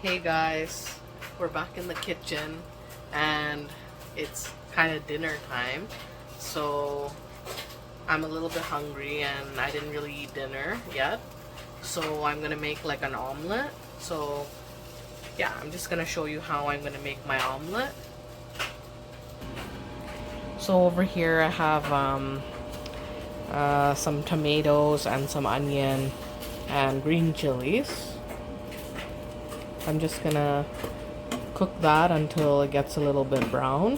Hey guys, we're back in the kitchen and it's kind of dinner time, so I'm a little bit hungry and I didn't really eat dinner yet, so I'm gonna make like an omelet. So yeah, I'm just gonna show you how I'm gonna make my omelet. So over here I have some tomatoes and some onion and green chilies. I'm just gonna cook that until it gets a little bit brown.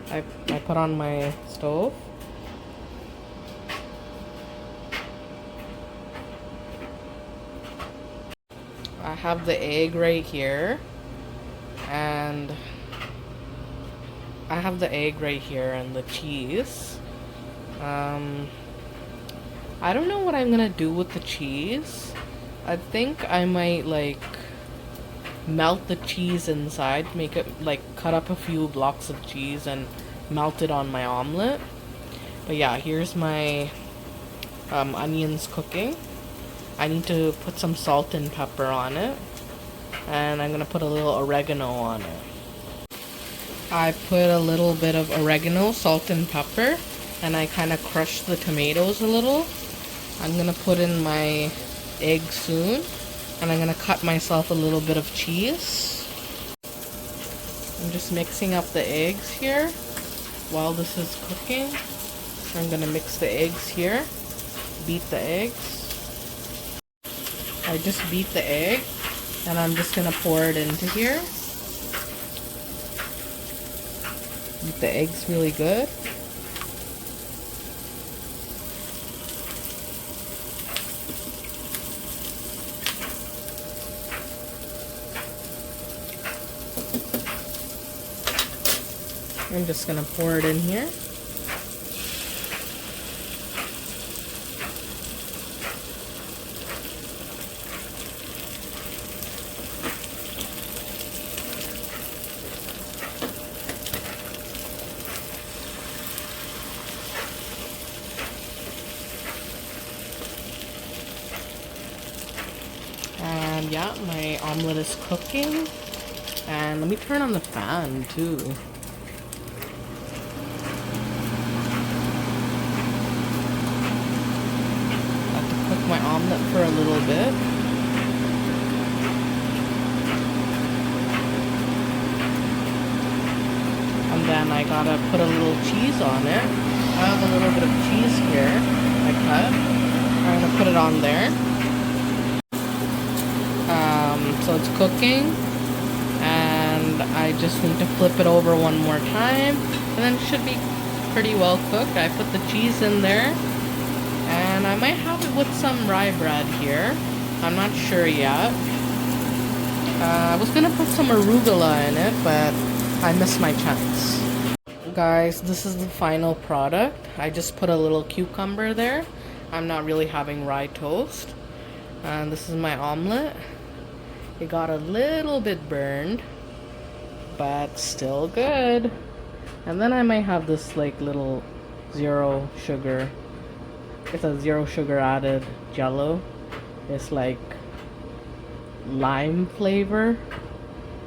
I put on my stove. I have the egg right here, and the cheese. I don't know what I'm gonna do with the cheese. I think I might like melt the cheese inside, make it like cut up a few blocks of cheese and melt it on my omelet. But yeah, here's my onions cooking. I need to put some salt and pepper on it, and I'm gonna put a little oregano on it. I put a little bit of oregano, salt and pepper, and I kind of crushed the tomatoes a little. I'm gonna put in my egg soon, and I'm gonna cut myself a little bit of cheese. I'm just mixing up the eggs here while this is cooking. I'm gonna mix the eggs here, beat the eggs. I just beat the egg, and I'm just gonna pour it into here. Beat the eggs really good. I'm just gonna pour it in here. And yeah, my omelet is cooking. And let me turn on the fan too. I have to cook my omelet for a little bit. And then I gotta put a little cheese on it. I have a little bit of cheese here I cut. I'm gonna put it on there. So it's cooking, and I just need to flip it over one more time, and then it should be pretty well cooked. I put the cheese in there, and I might have it with some rye bread here. I'm not sure yet. I was gonna put some arugula in it, but I missed my chance. Guys, this is the final product. I just put a little cucumber there. I'm not really having rye toast. And this is my omelet. It got a little bit burned, but still good. And then I might have this like little zero sugar. It's a zero sugar added jello. It's like lime flavor.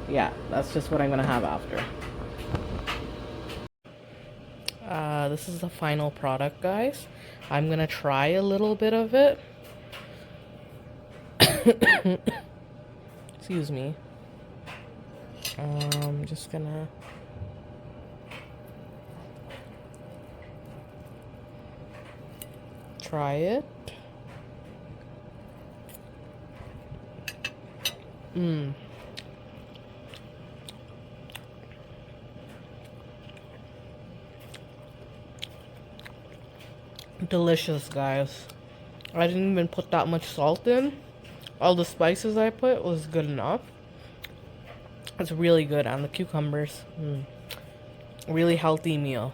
Yeah, that's just what I'm gonna have after. This is the final product, guys. I'm gonna try a little bit of it. Excuse me. I'm just gonna try it. Delicious, guys. I didn't even put that much salt in. All the spices I put was good enough. It's really good, and the cucumbers. Really healthy meal.